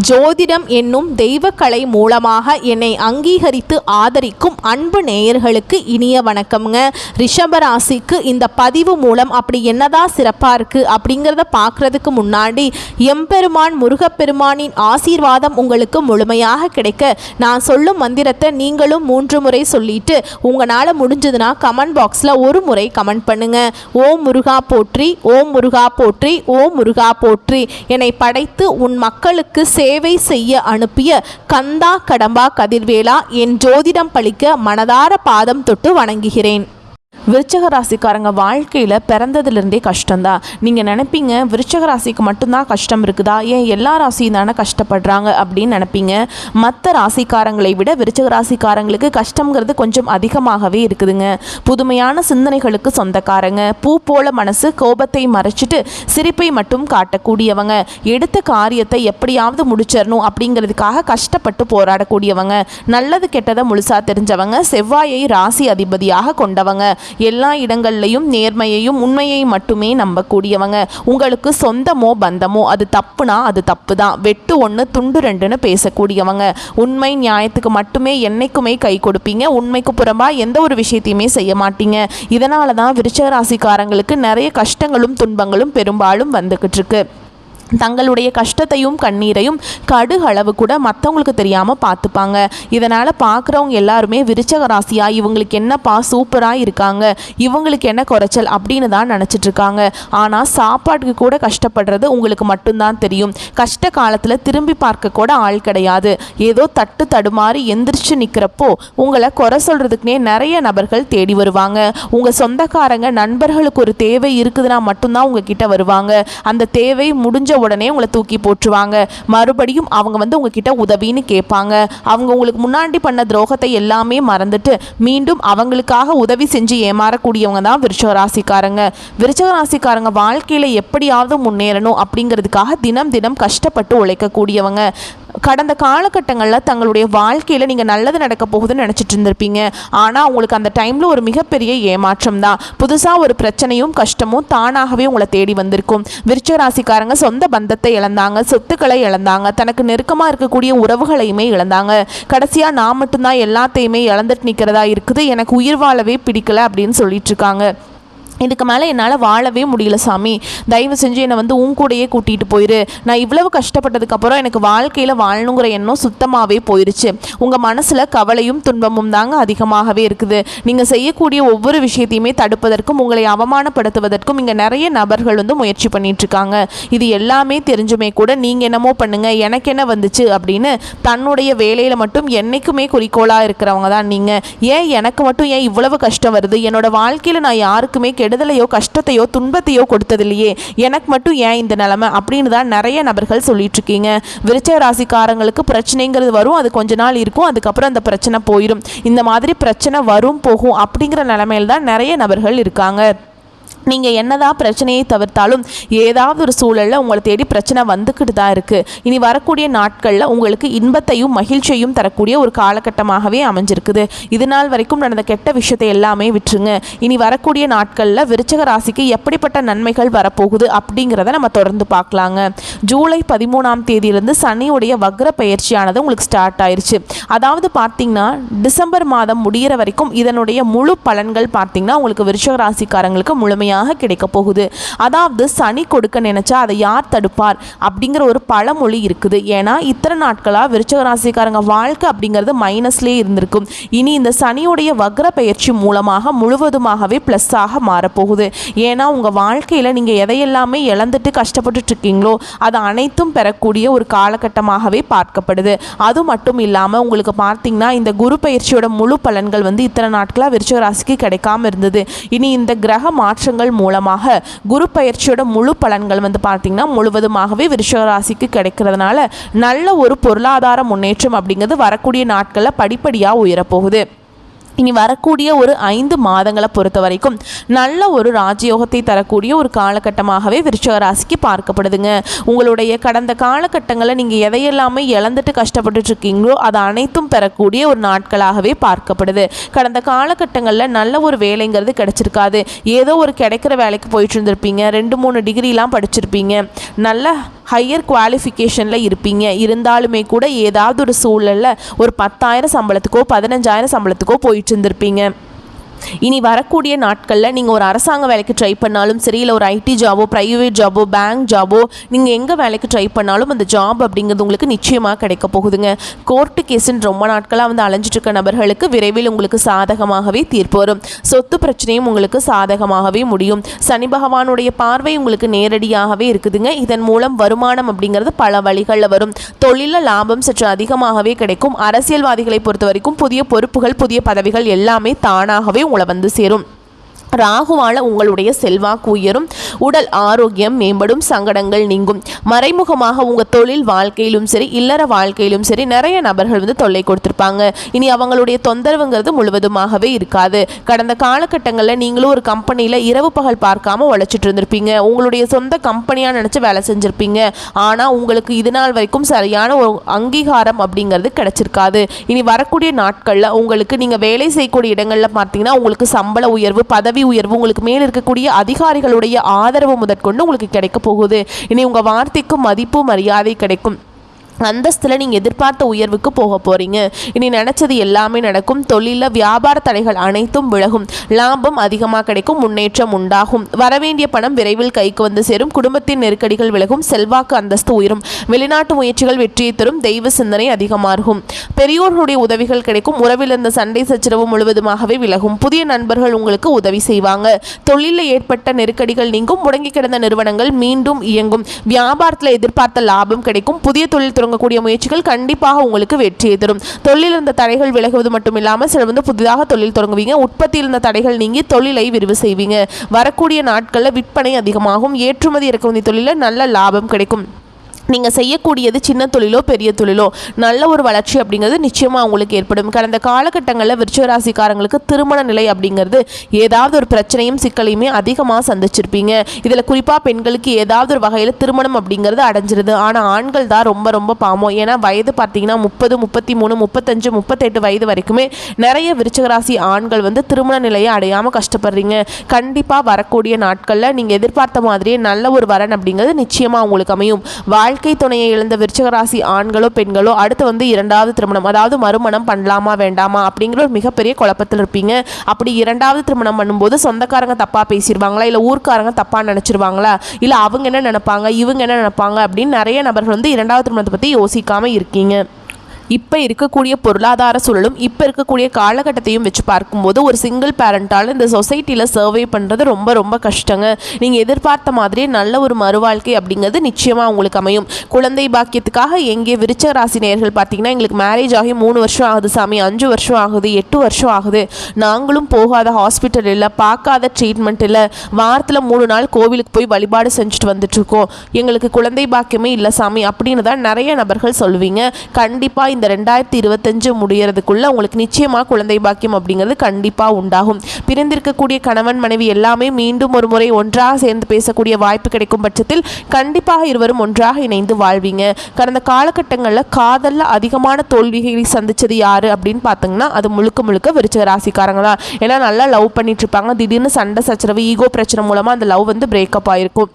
ஜோதிடம் என்னும் தெய்வக்கலை மூலமாக என்னை அங்கீகரித்து ஆதரிக்கும் அன்பு நேயர்களுக்கு இனிய வணக்கம்ங்க. ரிஷபராசிக்கு இந்த பதிவு மூலம் அப்படி என்னதான் சிறப்பாக இருக்குது அப்படிங்கிறத பார்க்குறதுக்கு முன்னாடி எம்பெருமான் முருகப்பெருமானின் ஆசீர்வாதம் உங்களுக்கு முழுமையாக கிடைக்க நான் சொல்லும் மந்திரத்தை நீங்களும் 3 முறை சொல்லிட்டு உங்களால் முடிஞ்சதுன்னா கமெண்ட் பாக்ஸில் ஒரு முறை கமெண்ட் பண்ணுங்க. ஓம் முருகா போற்றி, ஓம் முருகா போற்றி, ஓம் முருகா போற்றி. என்னை படைத்து உன் மக்களுக்கு சேவை செய்ய அனுப்பிய கந்தா கடம்பா கதிர்வேலா, என் ஜோதிடம் பழிக்க மனதார பாதம் தொட்டு வணங்குகிறேன். விருச்சக ராசிக்காரங்க வாழ்க்கையில் பிறந்ததுலேருந்தே கஷ்டம்தான். நீங்கள் நினைப்பீங்க விருச்சக ராசிக்கு மட்டும்தான் கஷ்டம் இருக்குதா, ஏன் எல்லா ராசியும் தானே கஷ்டப்படுறாங்க அப்படின்னு நினைப்பீங்க. மற்ற ராசிக்காரங்களை விட விருச்சக ராசிக்காரங்களுக்கு கஷ்டங்கிறது கொஞ்சம் அதிகமாகவே இருக்குதுங்க. புதுமையான சிந்தனைகளுக்கு சொந்தக்காரங்க, பூ போல மனசு, கோபத்தை மறைச்சிட்டு சிரிப்பை மட்டும் காட்டக்கூடியவங்க, எடுத்த காரியத்தை எப்படியாவது முடிச்சிடணும் அப்படிங்கிறதுக்காக கஷ்டப்பட்டு போராடக்கூடியவங்க, நல்லது கெட்டதை முழுசாக தெரிஞ்சவங்க, செவ்வாயை ராசி அதிபதியாக கொண்டவங்க, எல்லா இடங்கள்லையும் நேர்மையையும் உண்மையை மட்டுமே நம்பக்கூடியவங்க, உங்களுக்கு சொந்தமோ பந்தமோ அது தப்புனா அது தப்பு தான், வெட்டு 1 துண்டு 2ன்னு பேசக்கூடியவங்க, உண்மை நியாயத்துக்கு மட்டுமே என்னைக்குமே கை கொடுப்பீங்க, உண்மைக்கு புறம்பா எந்த ஒரு விஷயத்தையுமே செய்ய மாட்டீங்க. இதனால தான் விருச்சிக ராசிக்காரங்களுக்கு நிறைய கஷ்டங்களும் துன்பங்களும் பெரும்பாலும் வந்துக்கிட்டு இருக்கு. தங்களுடைய கஷ்டத்தையும் கண்ணீரையும் கடுகளவு கூட மற்றவங்களுக்கு தெரியாமல் பார்த்துப்பாங்க. இதனால் பார்க்குறவங்க எல்லாருமே விருச்சக ராசியா இவங்களுக்கு என்னப்பா சூப்பராக இருக்காங்க, இவங்களுக்கு என்ன குறைச்சல் அப்படின்னு தான் நினச்சிட்ருக்காங்க. ஆனால் சாப்பாட்டுக்கு கூட கஷ்டப்படுறது உங்களுக்கு மட்டும்தான் தெரியும். கஷ்ட காலத்தில் திரும்பி பார்க்க கூட ஆள் கிடையாது. ஏதோ தட்டு தடுமாறி எந்திரிச்சு நிற்கிறப்போ உங்களை குறை சொல்கிறதுக்குனே நிறைய நபர்கள் தேடி வருவாங்க. உங்கள் சொந்தக்காரங்க நண்பர்களுக்கு ஒரு தேவை இருக்குதுன்னா மட்டும்தான் உங்ககிட்ட வருவாங்க. அந்த தேவை முடிஞ்ச உடனே உங்களை தூக்கி போட்டுருவாங்க. மறுபடியும் அவங்க உங்ககிட்ட உதவின்னு கேட்பாங்க. அவங்க உங்களுக்கு முன்னாடி பண்ண துரோகத்தை எல்லாமே மறந்துட்டு மீண்டும் அவங்களுக்காக உதவி செஞ்சு ஏமாறக்கூடியவங்க தான் விருச்சிக ராசிக்காரங்க. விருச்சிக ராசிக்காரங்க வாழ்க்கையில் எப்படியாவது முன்னேறணும் அப்படிங்கிறதுக்காக தினம் தினம் கஷ்டப்பட்டு உழைக்கக்கூடியவங்க. கடந்த காலகட்டங்களில் தங்களுடைய வாழ்க்கையில் நீங்கள் நல்லது நடக்க போகுதுன்னு நினச்சிட்டு இருந்திருப்பீங்க. ஆனால் உங்களுக்கு அந்த டைமில் ஒரு மிகப்பெரிய ஏமாற்றம் தான். புதுசாக ஒரு பிரச்சனையும் கஷ்டமும் தானாகவே உங்களை தேடி வந்திருக்கும். விருச்சிக ராசிக்காரங்க சொந்த பந்தத்தை இழந்தாங்க, சொத்துக்களை இழந்தாங்க, தனக்கு நெருக்கமாக இருக்கக்கூடிய உறவுகளையுமே இழந்தாங்க. கடைசியாக நான் மட்டும்தான் எல்லாத்தையுமே இழந்துட்டு நிற்கிறதா இருக்குது, எனக்கு உயிர் வாழவே பிடிக்கல அப்படின்னு சொல்லிட்டு இருக்காங்க. இதுக்கு மேலே என்னால் வாழவே முடியல சாமி, தயவு செஞ்சு என்னை உன் கூடையே கூட்டிகிட்டு போயிரு, நான் இவ்வளவு கஷ்டப்பட்டதுக்கப்புறம் எனக்கு வாழ்க்கையில் வாழணுங்கிற எண்ணம் சுத்தமாகவே போயிடுச்சு. உங்கள் மனசில் கவலையும் துன்பமும் தாங்க அதிகமாகவே இருக்குது. நீங்கள் செய்யக்கூடிய ஒவ்வொரு விஷயத்தையுமே தடுப்பதற்கும் உங்களை அவமானப்படுத்துவதற்கும் இங்கே நிறைய நபர்கள் முயற்சி பண்ணிகிட்ருக்காங்க. இது எல்லாமே தெரிஞ்சுமே கூட நீங்கள் என்னமோ பண்ணுங்கள், எனக்கு என்ன வந்துச்சு அப்படின்னு தன்னுடைய வேலையில் மட்டும் என்றைக்குமே குறிக்கோளாக இருக்கிறவங்க தான் நீங்கள். ஏன் எனக்கு மட்டும் ஏன் இவ்வளவு கஷ்டம் வருது, என்னோடய வாழ்க்கையில் நான் யாருக்குமே கெடுதலையோ கஷ்டத்தையோ துன்பத்தையோ கொடுத்ததில்லையே, எனக்கு மட்டும் ஏன் இந்த நிலைமை அப்படின்னு தான் நிறைய நபர்கள் சொல்லிட்டு இருக்கீங்க. விருச்சிக ராசிக்காரங்களுக்கு பிரச்சனைங்கிறது வரும், அது கொஞ்ச நாள் இருக்கும், அதுக்கப்புறம் அந்த பிரச்சனை போயிடும். இந்த மாதிரி பிரச்சனை வரும் போகும் அப்படிங்கிற நிலைமையில் தான் நிறைய நபர்கள் இருக்காங்க. நீங்கள் என்னதான் பிரச்சனையை தவிர்த்தாலும் ஏதாவது ஒரு சூழலில் உங்களை தேடி பிரச்சனை வந்துக்கிட்டு தான் இருக்குது. இனி வரக்கூடிய நாட்களில் உங்களுக்கு இன்பத்தையும் மகிழ்ச்சியையும் தரக்கூடிய ஒரு காலகட்டமாகவே அமைஞ்சிருக்குது. இது நாள் வரைக்கும் நடந்த கெட்ட விஷயத்தை எல்லாமே விட்டுருங்க. இனி வரக்கூடிய நாட்களில் விருச்சிக ராசிக்கு எப்படிப்பட்ட நன்மைகள் வரப்போகுது அப்படிங்கிறத நம்ம தொடர்ந்து பார்க்கலாங்க. ஜூலை 13ஆம் தேதியிலிருந்து சனியுடைய வக்ர பயிற்சியானது உங்களுக்கு ஸ்டார்ட் ஆயிடுச்சு. அதாவது பார்த்தீங்கன்னா டிசம்பர் மாதம் முடிகிற வரைக்கும் இதனுடைய முழு பலன்கள் பார்த்தீங்கன்னா உங்களுக்கு விருச்சிக ராசிக்காரங்களுக்கு முழுமையாக கிடைக்க போகுது. அதாவது சனி கொடுக்க நினைச்சா அதை யார் தடுப்பார் அப்படிங்கிற ஒரு பழமொழி இருக்குது. ஏன்னா இத்தனை நாட்களா விருச்சிக ராசிக்காரங்க வாழ்க்கை அப்படிங்கிறது மைனஸ்லேயே இருந்திருக்கும். இனி இந்த சனியுடைய வக்ர பயிற்சி மூலமாக முழுவதுமாகவே ப்ளஸ்ஸாக மாறப்போகுது. ஏன்னா உங்கள் வாழ்க்கையில் நீங்கள் எதையெல்லாமே இழந்துட்டு கஷ்டப்பட்டுட்டு இருக்கீங்களோ அது அனைத்தும் பெறக்கூடிய ஒரு காலகட்டமாகவே பார்க்கப்படுது. அது மட்டும் இல்லாமல் உங்களுக்கு பார்த்தீங்கன்னா இந்த குரு பயிற்சியோட முழு பலன்கள் இத்தனை நாட்களாக விருச்சிக ராசிக்கு கிடைக்காம இருந்தது. இனி இந்த கிரக மாற்றங்கள் மூலமாக குரு பயிற்சியோட முழு பலன்கள் பார்த்தீங்கன்னா முழுவதுமாகவே விருச்சிக ராசிக்கு கிடைக்கிறதுனால நல்ல ஒரு பொருளாதார முன்னேற்றம் அப்படிங்கிறது வரக்கூடிய நாட்களில் படிப்படியாக உயரப்போகுது. இனி வரக்கூடிய ஒரு 5 மாதங்களை பொறுத்த வரைக்கும் நல்ல ஒரு ராஜயோகத்தை தரக்கூடிய ஒரு காலகட்டமாகவே விருச்சிக ராசிக்கு பார்க்கப்படுதுங்க. உங்களுடைய கடந்த காலகட்டங்களில் நீங்கள் எதையெல்லாமே இழந்துட்டு கஷ்டப்பட்டுட்டு இருக்கீங்களோ அதை அனைத்தும் பெறக்கூடிய ஒரு நாட்களாகவே பார்க்கப்படுது. கடந்த காலகட்டங்களில் நல்ல ஒரு வேலைங்கிறது கிடைச்சிருக்காது. ஏதோ ஒரு கிடைக்கிற வேலைக்கு போயிட்டு இருந்திருப்பீங்க, 2-3 டிகிரிலாம் படிச்சிருப்பீங்க, நல்ல ஹையர் குவாலிஃபிகேஷனில் இருப்பீங்க. இருந்தாலுமே கூட ஏதாவது ஒரு சூழலில் ஒரு 10,000 சம்பளத்துக்கோ 15,000 சம்பளத்துக்கோ போயிட்டு இருந்திருப்பீங்க. இனி வரக்கூடிய நாட்களில் நீங்கள் ஒரு அரசாங்க வேலைக்கு ட்ரை பண்ணாலும் சரி, இல்லை ஒரு ஐடி ஜாபோ, ப்ரைவேட் ஜாபோ, பேங்க் ஜாபோ, நீங்கள் எங்கே வேலைக்கு ட்ரை பண்ணாலும் அந்த ஜாப் அப்படிங்கிறது உங்களுக்கு நிச்சயமாக கிடைக்க போகுதுங்க. கோர்ட்டு கேஸுன்னு ரொம்ப நாட்களாக வந்து அலைஞ்சிட்டு இருக்க நபர்களுக்கு விரைவில் உங்களுக்கு சாதகமாகவே தீர்ப்பு வரும். சொத்து பிரச்சனையும் உங்களுக்கு சாதகமாகவே முடியும். சனி பகவானுடைய பார்வை உங்களுக்கு நேரடியாகவே இருக்குதுங்க. இதன் மூலம் வருமானம் அப்படிங்கிறது பல வழிகளில் வரும். தொழிலில் லாபம் சற்று அதிகமாகவே கிடைக்கும். அரசியல்வாதிகளை பொறுத்த வரைக்கும் புதிய பொறுப்புகள், புதிய பதவிகள் எல்லாமே தானாகவே உங்களை வந்து சேரும். ராகுவால் உங்களுடைய செல்வாக்கு உயரும், உடல் ஆரோக்கியம் மேம்படும், சங்கடங்கள் நீங்கும். மறைமுகமாக உங்கள் தொழில் வாழ்க்கையிலும் சரி, இல்லற வாழ்க்கையிலும் சரி நிறைய நபர்கள் வந்து தொல்லை கொடுத்துருப்பாங்க. இனி அவங்களுடைய தொந்தரவுங்கிறது முழுவதுமாகவே இருக்காது. கடந்த காலகட்டங்களில் நீங்களும் ஒரு கம்பெனியில் இரவு பகல் பார்க்காம உழைச்சிட்டு இருந்திருப்பீங்க. உங்களுடைய சொந்த கம்பெனியாக நினச்சி வேலை செஞ்சுருப்பீங்க. ஆனால் உங்களுக்கு இது நாள் வரைக்கும் சரியான ஒரு அங்கீகாரம் அப்படிங்கிறது கிடைச்சிருக்காது. இனி வரக்கூடிய நாட்களில் உங்களுக்கு நீங்கள் வேலை செய்யக்கூடிய இடங்களில் பார்த்தீங்கன்னா உங்களுக்கு சம்பள உயர்வு, பதவி உயர்வு, உங்களுக்கு மேல் இருக்கக்கூடிய அதிகாரிகளுடைய ஆதரவு முதற்கொண்டு உங்களுக்கு கிடைக்க போகுது. இனி உங்கள் வார்த்தைக்கு மதிப்பு மரியாதை கிடைக்கும். அந்தஸ்தில் நீங்கள் எதிர்பார்த்த உயர்வுக்கு போக போகிறீங்க. இனி நினச்சது எல்லாமே நடக்கும். தொழிலில் வியாபார தடைகள் அனைத்தும் விலகும். லாபம் அதிகமாக கிடைக்கும். முன்னேற்றம் உண்டாகும். வரவேண்டிய பணம் விரைவில் கைக்கு வந்து சேரும். குடும்பத்தின் நெருக்கடிகள் விலகும். செல்வாக்கு அந்தஸ்து உயரும். வெளிநாட்டு முயற்சிகள் வெற்றியை தரும். தெய்வ சிந்தனை அதிகமாகும். பெரியோர்களுடைய உதவிகள் கிடைக்கும். உறவில் இருந்த சண்டை சச்சரவு முழுவதுமாகவே விலகும். புதிய நண்பர்கள் உங்களுக்கு உதவி செய்வாங்க. தொழிலில் ஏற்பட்ட நெருக்கடிகள் நீங்கும். முடங்கி கிடந்த நிறுவனங்கள் மீண்டும் இயங்கும். வியாபாரத்தில் எதிர்பார்த்த லாபம் கிடைக்கும். புதிய தொழில் கூடிய முயற்சிகள் கண்டிப்பாக உங்களுக்கு வெற்றியை தரும். தொழில் இருந்த தடைகள் விலகுவது மட்டும் இல்லாமல் சிலர் வந்து புதிதாக தொழில் தொடங்குவீங்க. உற்பத்தியில் இருந்த தடைகள் நீங்கி தொழிலை விரிவு செய்வீங்க. வரக்கூடிய நாட்களில் விற்பனை அதிகமாகும். ஏற்றுமதி இறக்குமதி தொழிலில் நல்ல லாபம் கிடைக்கும். நீங்கள் செய்யக்கூடியது சின்ன தொழிலோ பெரிய தொழிலோ நல்ல ஒரு வளர்ச்சி அப்படிங்கிறது நிச்சயமாக உங்களுக்கு ஏற்படும். கடந்த காலகட்டங்களில் விருச்சிக ராசிக்காரங்களுக்கு திருமண நிலை அப்படிங்கிறது ஏதாவது ஒரு பிரச்சனையும் சிக்கலையுமே அதிகமாக சந்திச்சிருப்பீங்க. இதில் குறிப்பாக பெண்களுக்கு ஏதாவது ஒரு வகையில் திருமணம் அப்படிங்கிறது அடைஞ்சிருது. ஆனால் ஆண்கள் தான் ரொம்ப ரொம்ப பாவம். ஏன்னா வயது பார்த்தீங்கன்னா 30, 33, 35, 38 வயது வரைக்குமே நிறைய விருச்சிக ராசி ஆண்கள் வந்து திருமண நிலையை அடையாமல் கஷ்டப்படுறீங்க. கண்டிப்பாக வரக்கூடிய நாட்களில் நீங்கள் எதிர்பார்த்த மாதிரியே நல்ல ஒரு வரன் அப்படிங்கிறது நிச்சயமாக உங்களுக்கு அமையும். வாழ்க்கை துணையை இழந்த விருச்சிக ராசி ஆண்களோ பெண்களோ அடுத்து வந்து 2வது திருமணம், அதாவது மறுமணம் பண்ணலாமா வேண்டாமா அப்படிங்கிற ஒரு மிகப்பெரிய குழப்பத்தில் இருப்பீங்க. அப்படி 2வது திருமணம் பண்ணும்போது சொந்தக்காரங்க தப்பாக பேசிடுவாங்களா, இல்லை ஊர்க்காரங்க தப்பாக நினச்சிருவாங்களா, இல்லை அவங்க என்ன நினைப்பாங்க, இவங்க என்ன நினைப்பாங்க அப்படின்னு நிறைய நபர்கள் வந்து 2வது திருமணத்தை பற்றி யோசிக்காமல் இருக்கீங்க. இப்போ இருக்கக்கூடிய பொருளாதார சூழலும் இப்போ இருக்கக்கூடிய காலகட்டத்தையும் வச்சு பார்க்கும்போது ஒரு சிங்கிள் பேரண்டால் இந்த சொசைட்டியில் சர்வே பண்ணுறது ரொம்ப ரொம்ப கஷ்டங்க. நீங்கள் எதிர்பார்த்த மாதிரியே நல்ல ஒரு மறுவாழ்க்கை அப்படிங்கிறது நிச்சயமாக உங்களுக்கு அமையும். குழந்தை பாக்கியத்துக்காக எங்கே விருச்சிக ராசி நேயர்கள் பார்த்தீங்கன்னா எங்களுக்கு மேரேஜ் ஆகி 3 வருஷம் ஆகுது சாமி, 5 வருஷம் ஆகுது, 8 வருஷம் ஆகுது, நாங்களும் போகாத ஹாஸ்பிட்டல் இல்லை, பார்க்காத ட்ரீட்மெண்ட் இல்லை, வாரத்தில் 3 நாள் கோவிலுக்கு போய் வழிபாடு செஞ்சுட்டு வந்துட்டுருக்கோம், எங்களுக்கு குழந்தை பாக்கியமே இல்லை சாமி அப்படின்னு தான் நிறைய நபர்கள் சொல்லுவீங்க. கண்டிப்பாக இந்த 2025 முடியறதுக்குள்ள உங்களுக்கு நிச்சயமாக குழந்தை பாக்கியம் அப்படிங்கிறது கண்டிப்பாக உண்டாகும். பிரிந்திருக்கக்கூடிய கணவன் மனைவி எல்லாமே மீண்டும் ஒரு முறை ஒன்றாக சேர்ந்து பேசக்கூடிய வாய்ப்பு கிடைக்கும் பட்சத்தில் கண்டிப்பாக இருவரும் ஒன்றாக இணைந்து வாழ்வீங்க. கடந்த காலகட்டங்களில் காதலில் அதிகமான தோல்விகளை சந்திச்சது யாரு அப்படின்னு பார்த்தீங்கன்னா அது முழுக்க முழுக்க விருச்சிக ராசிக்காரங்க தான். ஏன்னா நல்லா லவ் பண்ணிட்டு இருப்பாங்க, திடீர்னு சண்டை சச்சரவு, ஈகோ பிரச்சனை மூலமாக அந்த லவ் வந்து பிரேக்கப் ஆயிருக்கும்.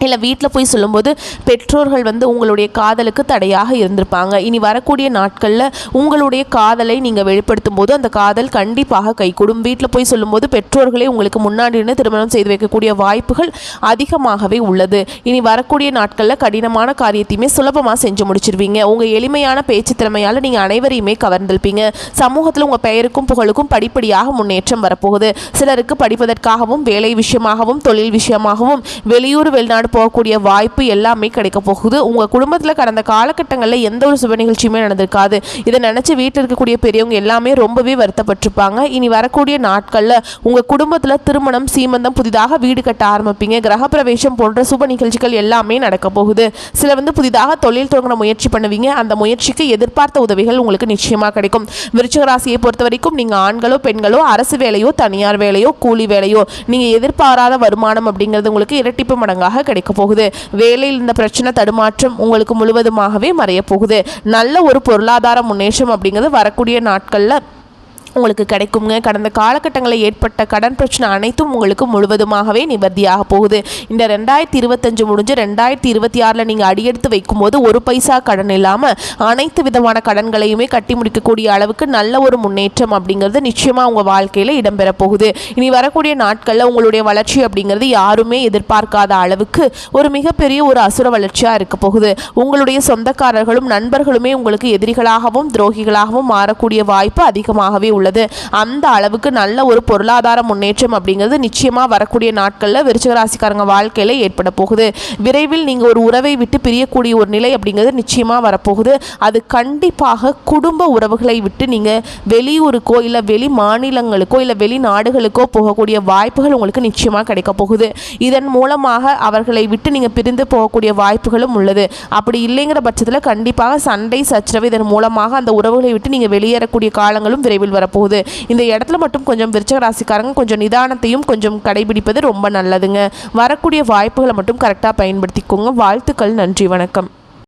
இல்லை வீட்டில் போய் சொல்லும்போது பெற்றோர்கள் வந்து உங்களுடைய காதலுக்கு தடையாக இருந்திருப்பாங்க. இனி வரக்கூடிய நாட்களில் உங்களுடைய காதலை நீங்கள் வெளிப்படுத்தும் போது அந்த காதல் கண்டிப்பாக கைகூடும். வீட்டில் போய் சொல்லும்போது பெற்றோர்களே உங்களுக்கு முன்னாடி இருந்து திருமணம் செய்து வைக்கக்கூடிய வாய்ப்புகள் அதிகமாகவே உள்ளது. இனி வரக்கூடிய நாட்களில் கடினமான காரியத்தையுமே சுலபமாக செஞ்சு முடிச்சிருவீங்க. உங்கள் எளிமையான பேச்சு திறமையால் நீங்கள் அனைவரையுமே கவர்ந்திருப்பீங்க. சமூகத்தில் உங்கள் பெயருக்கும் புகழுக்கும் படிப்படியாக முன்னேற்றம் வரப்போகுது. சிலருக்கு படிப்பதற்காகவும் வேலை விஷயமாகவும் தொழில் விஷயமாகவும் வெளியூர் வெளிநாடு போகக்கூடிய வாய்ப்பு எல்லாமே கிடைக்க போகுது. உங்கள் குடும்பத்தில் கடந்த காலகட்டங்களில் எந்த ஒரு சுப நிகழ்ச்சியுமே நடந்திருக்காது. இதை நினச்சி வீட்டில் இருக்கக்கூடிய பெரியவங்க எல்லாமே ரொம்பவே வருத்தப்பட்டிருப்பாங்க. இனி வரக்கூடிய நாட்களில் உங்கள் குடும்பத்தில் திருமணம், சீமந்தம், புதிதாக வீடு கட்ட ஆரம்பிப்பீங்க. கிரகப்பிரவேசம் போன்ற சுப நிகழ்ச்சிகள் எல்லாமே நடக்க போகுது. சில புதிதாக தொழில் தொடங்க முயற்சி பண்ணுவீங்க. அந்த முயற்சிக்கு எதிர்பார்த்த உதவிகள் உங்களுக்கு நிச்சயமாக கிடைக்கும். விருச்சிக ராசியை பொறுத்த வரைக்கும் நீங்கள் ஆண்களோ பெண்களோ, அரசு வேலையோ தனியார் வேலையோ கூலி வேலையோ, நீங்கள் எதிர்பாராத வருமானம் அப்படிங்கிறது உங்களுக்கு இரட்டிப்பு மடங்காக கிடைக்க போகுது. வேலையில் இந்த பிரச்சனை தடுமாற்றம் உங்களுக்கு முழுவதுமாகவே மறைய போகுது. நல்ல ஒரு பொருளாதார முன்னேற்றம் அப்படிங்கிறது வரக்கூடிய நாட்களில் உங்களுக்கு கிடைக்குங்க. கடந்த காலகட்டங்களில் ஏற்பட்ட கடன் பிரச்சனை அனைத்தும் உங்களுக்கு முழுவதுமாகவே நிவர்த்தியாக போகுது. இந்த 2025 முடிஞ்சு 2026 நீங்கள் அடியெடுத்து வைக்கும்போது ஒரு பைசா கடன் இல்லாமல் அனைத்து விதமான கடன்களையுமே கட்டி முடிக்கக்கூடிய அளவுக்கு நல்ல ஒரு முன்னேற்றம் அப்படிங்கிறது நிச்சயமாக உங்கள் வாழ்க்கையில் இடம்பெற போகுது. இனி வரக்கூடிய நாட்களில் உங்களுடைய வளர்ச்சி அப்படிங்கிறது யாருமே எதிர்பார்க்காத அளவுக்கு ஒரு மிகப்பெரிய ஒரு அசுர வளர்ச்சியாக இருக்க போகுது. உங்களுடைய சொந்தக்காரர்களும் நண்பர்களுமே உங்களுக்கு எதிரிகளாகவும் துரோகிகளாகவும் மாறக்கூடிய வாய்ப்பு அதிகமாகவே உள்ளது. அந்த அளவுக்கு நல்ல ஒரு பொருளாதார முன்னேற்றம் அப்படிங்கிறது நிச்சயமாக வரக்கூடிய நாட்களில் விருச்சிக ராசிக்காரங்க வாழ்க்கையில் ஏற்பட போகுது. விரைவில் நீங்கள் ஒரு உறவை விட்டு பிரியக்கூடிய ஒரு நிலை அப்படிங்கிறது நிச்சயமாக வரப்போகுது. அது கண்டிப்பாக குடும்ப உறவுகளை விட்டு நீங்கள் வெளியூருக்கோ இல்லை வெளி மாநிலங்களுக்கோ இல்லை வெளிநாடுகளுக்கோ போகக்கூடிய வாய்ப்புகள் உங்களுக்கு நிச்சயமாக கிடைக்க போகுது. இதன் மூலமாக அவர்களை விட்டு நீங்கள் பிரிந்து போகக்கூடிய வாய்ப்புகளும் உள்ளது. அப்படி இல்லைங்கிற பட்சத்தில் கண்டிப்பாக சண்டை சச்சரவு இதன் மூலமாக அந்த உறவுகளை விட்டு நீங்கள் வெளியேறக்கூடிய காலங்களும் விரைவில் வரப்போகுது. இந்த இடத்துல மட்டும் கொஞ்சம் விருச்சிக ராசிக்காரங்க கொஞ்சம் நிதானத்தையும் கொஞ்சம் கடைபிடிப்பது ரொம்ப நல்லதுங்க. வரக்கூடிய வாய்ப்புகளை மட்டும் கரெக்டாக பயன்படுத்திக்கோங்க. வாழ்த்துக்கள். நன்றி. வணக்கம்.